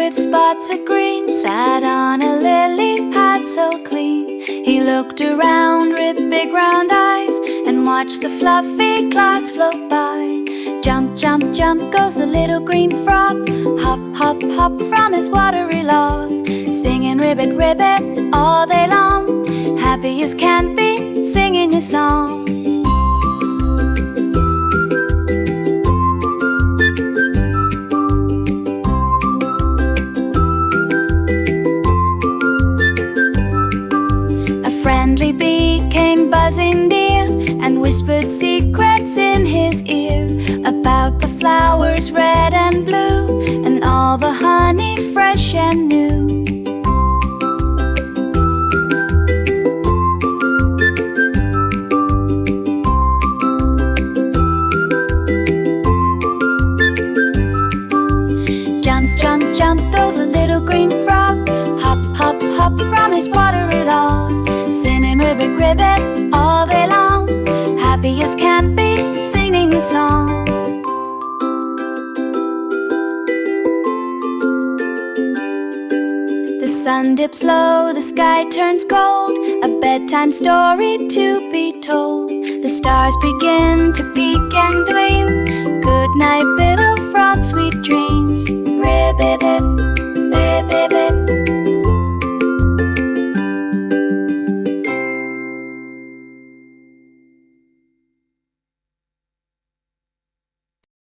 with spots of green sat on a lily pad so clean. He looked around with big round eyes and watched the fluffy clouds float by. Jump, jump, jump goes the little green frog. Hop, hop, hop from his watery log. Singing ribbit, ribbit all day long. Happy as can be, singing his song. A friendly bee came buzzing near and whispered secrets in his ear about the flowers red and blue and all the honey fresh and new. Jump, jump, jump goes a little green frog. Hop, hop, hop from his watery log. Singing ribbit, ribbit all day long. Happy as can be, singing a song. The sun dips low, the sky turns gold. A bedtime story to be told. The stars begin to peek and gleam. Good night, little frog, sweet dreams. Ribbit,